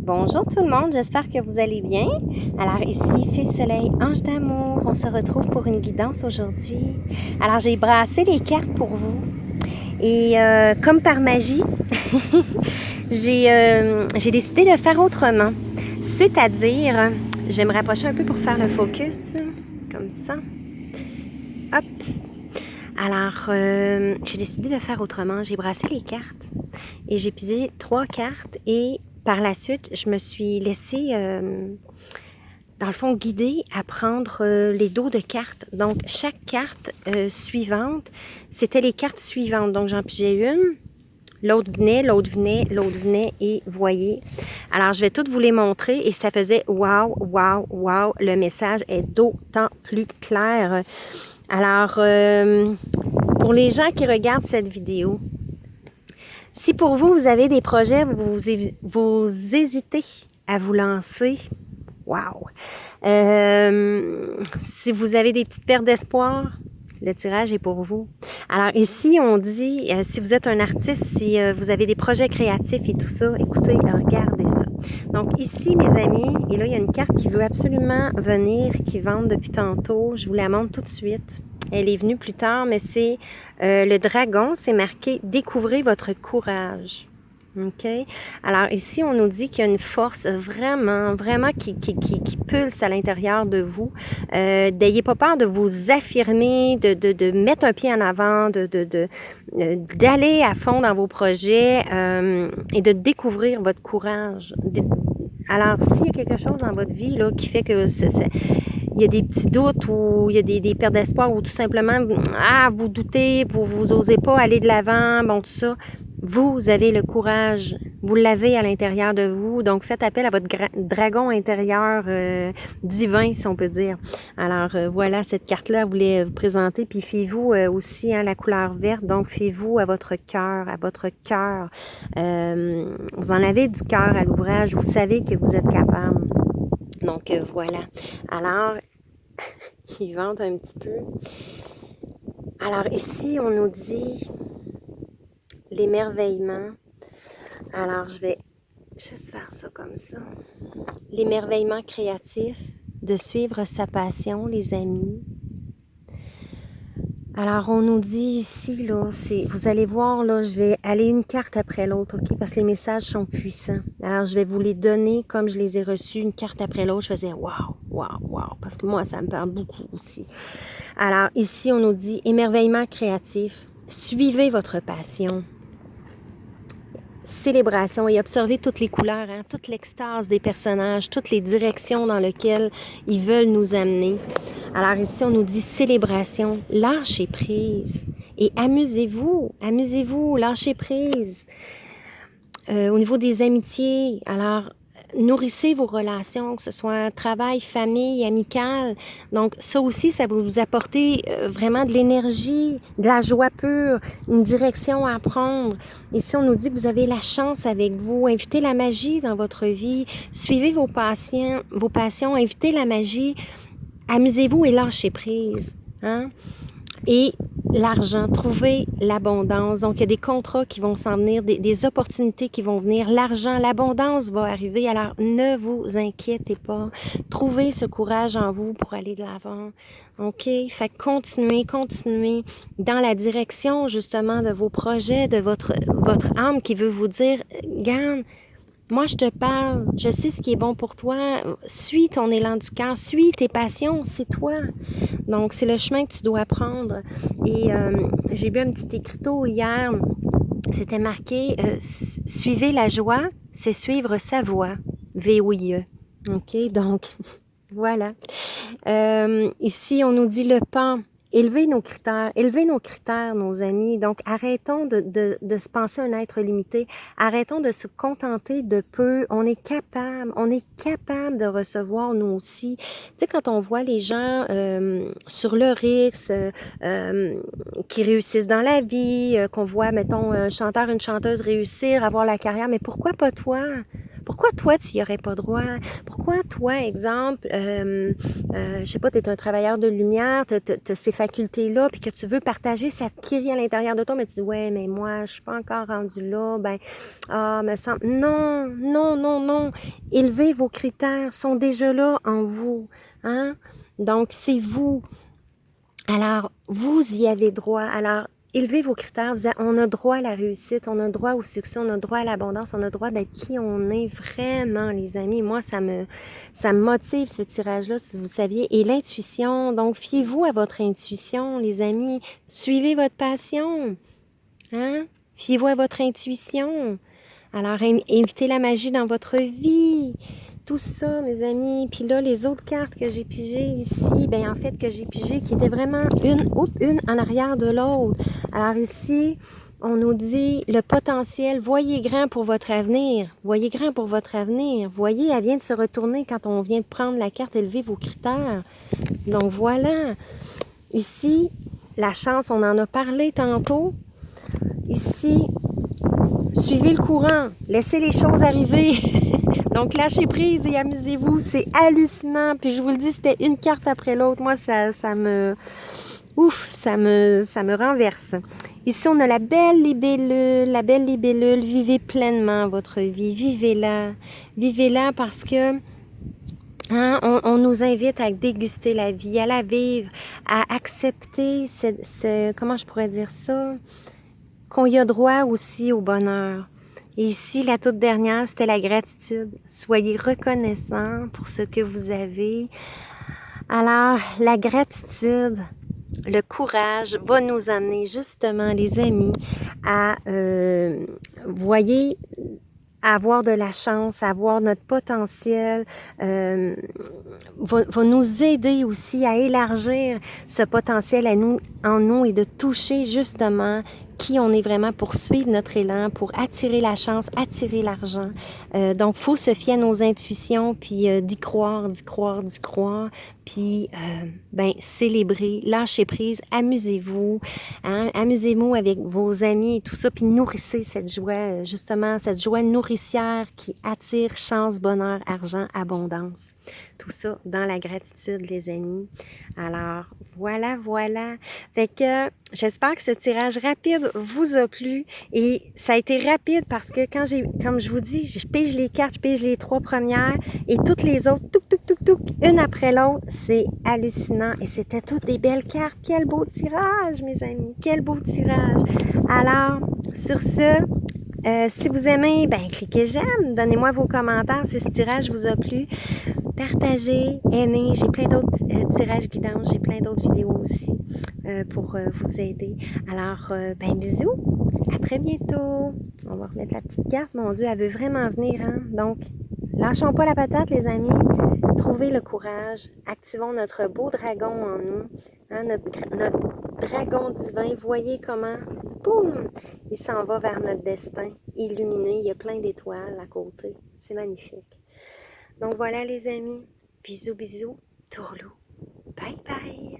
Bonjour tout le monde, j'espère que vous allez bien. Alors ici, Fille Soleil, Ange d'amour, on se retrouve pour une guidance aujourd'hui. Alors j'ai brassé les cartes pour vous et comme par magie, j'ai décidé de faire autrement. C'est-à-dire, je vais me rapprocher un peu pour faire le focus, comme ça. Hop! Alors, j'ai décidé de faire autrement. J'ai brassé les cartes et j'ai pigé 3 cartes et par la suite, je me suis laissée, dans le fond, guider à prendre les dos de cartes. Donc, chaque carte suivante, c'était les cartes suivantes. Donc, j'en pigeais une, l'autre venait, l'autre venait, l'autre venait et voyez. Alors, je vais toutes vous les montrer et ça faisait wow, wow, wow. Le message est d'autant plus clair. Alors, pour les gens qui regardent cette vidéo, si pour vous, vous avez des projets, vous hésitez à vous lancer, wow! Si vous avez des petites pertes d'espoir, le tirage est pour vous. Alors ici, on dit, si vous êtes un artiste, si vous avez des projets créatifs et tout ça, écoutez, regardez ça. Donc ici, mes amis, et là, il y a une carte qui veut absolument venir, qui vente depuis tantôt. Je vous la montre tout de suite. Elle est venue plus tard, mais c'est le dragon, c'est marqué « Découvrez votre courage ». OK? Alors ici, on nous dit qu'il y a une force vraiment, vraiment qui pulse à l'intérieur de vous. N'ayez pas peur de vous affirmer, de mettre un pied en avant, d'aller à fond dans vos projets et de découvrir votre courage. Alors, s'il y a quelque chose dans votre vie là, qui fait que il y a des petits doutes ou il y a des pertes d'espoir ou tout simplement, vous doutez, vous osez pas aller de l'avant, bon, tout ça, vous avez le courage, vous l'avez à l'intérieur de vous, donc faites appel à votre dragon intérieur divin, si on peut dire. Alors, voilà, cette carte-là, vous voulez vous présenter, puis fiez-vous aussi la couleur verte, donc fiez-vous à votre cœur, vous en avez du cœur à l'ouvrage, vous savez que vous êtes capable. Donc, voilà. Alors, il vente un petit peu. Alors, ici, on nous dit l'émerveillement. Alors, je vais juste faire ça comme ça. L'émerveillement créatif, de suivre sa passion, les amis. Alors, on nous dit ici, là, vous allez voir, là, je vais aller une carte après l'autre, OK? Parce que les messages sont puissants. Alors, je vais vous les donner comme je les ai reçus, une carte après l'autre. Je faisais wow, wow, wow. Parce que moi, ça me parle beaucoup aussi. Alors, ici, on nous dit émerveillement créatif. Suivez votre passion. Célébration et observez toutes les couleurs, toute l'extase des personnages, toutes les directions dans lesquelles ils veulent nous amener. Alors ici, on nous dit célébration, lâchez prise et amusez-vous, lâchez prise. Au niveau des amitiés, alors nourrissez vos relations, que ce soit travail, famille, amical. Donc, ça aussi, ça va vous apporter vraiment de l'énergie, de la joie pure, une direction à prendre. Ici, on nous dit que vous avez la chance avec vous. Invitez la magie dans votre vie. Suivez vos passions, invitez la magie. Amusez-vous et lâchez prise. Et l'argent, trouvez l'abondance. Donc, il y a des contrats qui vont s'en venir, des opportunités qui vont venir. L'argent, l'abondance va arriver. Alors, ne vous inquiétez pas. Trouvez ce courage en vous pour aller de l'avant. OK? Fait que continuez dans la direction, justement, de vos projets, de votre âme qui veut vous dire, garde, moi, je te parle, je sais ce qui est bon pour toi. Suis ton élan du cœur, suis tes passions, c'est toi. Donc, c'est le chemin que tu dois prendre. Et j'ai vu un petit écriteau hier, c'était marqué « Suivez la joie, c'est suivre sa voie. » V-O-I-E. OK, donc, voilà. Ici, on nous dit le pan. Élevez nos critères, nos amis. Donc, arrêtons de se penser un être limité. Arrêtons de se contenter de peu. On est capable de recevoir nous aussi. Tu sais, quand on voit les gens sur leur X, qui réussissent dans la vie, qu'on voit, mettons, un chanteur, une chanteuse réussir, avoir la carrière, mais pourquoi pas toi? Pourquoi toi, tu n'y aurais pas droit? Pourquoi toi, exemple, je sais pas, tu es un travailleur de lumière, tu as ces facultés-là, puis que tu veux partager, ça te crie à l'intérieur de toi, mais tu dis, ouais, mais moi, je suis pas encore rendu là, ben, me semble... Non, non, non, non. Élevez vos critères, sont déjà là en vous, hein? Donc, c'est vous. Alors, vous y avez droit. Alors, élevez vos critères. On a droit à la réussite, on a droit au succès, on a droit à l'abondance, on a droit d'être qui on est vraiment, les amis. Moi, ça me motive, ce tirage-là, si vous saviez. Et l'intuition, donc, fiez-vous à votre intuition, les amis. Suivez votre passion. Hein? Fiez-vous à votre intuition. Alors, invitez la magie dans votre vie. Tout ça, mes amis. Puis là, les autres cartes que j'ai pigées ici, ben en fait, que j'ai pigées, qui étaient vraiment une en arrière de l'autre. Alors ici, on nous dit le potentiel. Voyez grand pour votre avenir. Voyez grand pour votre avenir. Voyez, elle vient de se retourner quand on vient de prendre la carte. Élevez vos critères. Donc voilà. Ici, la chance, on en a parlé tantôt. Ici, suivez le courant. Laissez les choses arriver. Donc, lâchez prise et amusez-vous. C'est hallucinant. Puis, je vous le dis, c'était une carte après l'autre. Moi, ça me renverse. Ici, on a la belle libellule. La belle libellule. Vivez pleinement votre vie. Vivez-la. Vivez-la parce que hein, on nous invite à déguster la vie, à la vivre, à accepter comment je pourrais dire ça? Qu'on y a droit aussi au bonheur. Et ici, la toute dernière, c'était la gratitude. Soyez reconnaissants pour ce que vous avez. Alors, la gratitude, le courage va nous amener justement, les amis, à, voyez, à avoir de la chance, à avoir notre potentiel, va nous aider aussi à élargir ce potentiel en nous et de toucher justement qui on est vraiment pour suivre notre élan, pour attirer la chance, attirer l'argent. Donc, il faut se fier à nos intuitions, puis d'y croire, puis célébrer, lâcher prise, amusez-vous, hein, amusez-vous avec vos amis et tout ça, puis nourrissez cette joie, justement, cette joie nourricière qui attire chance, bonheur, argent, abondance. Tout ça dans la gratitude, les amis. Alors, voilà. Fait que j'espère que ce tirage rapide vous a plu. Et ça a été rapide parce que comme je vous dis, je pige les cartes, je pige les 3 premières et toutes les autres, une après l'autre. C'est hallucinant. Et c'était toutes des belles cartes. Quel beau tirage, mes amis. Quel beau tirage. Alors, sur ce, si vous aimez, cliquez j'aime. Donnez-moi vos commentaires si ce tirage vous a plu. Partagez, aimez. J'ai plein d'autres tirages guidants. J'ai plein d'autres vidéos aussi pour vous aider. Alors, bisous. À très bientôt. On va remettre la petite carte. Mon Dieu, elle veut vraiment venir. Hein? Donc, lâchons pas la patate, les amis. Trouvez le courage. Activons notre beau dragon en nous. Hein? Notre dragon divin. Voyez comment, boum, il s'en va vers notre destin. Illuminé. Il y a plein d'étoiles à côté. C'est magnifique. Donc voilà, les amis. Bisous, tourlou. Bye, bye.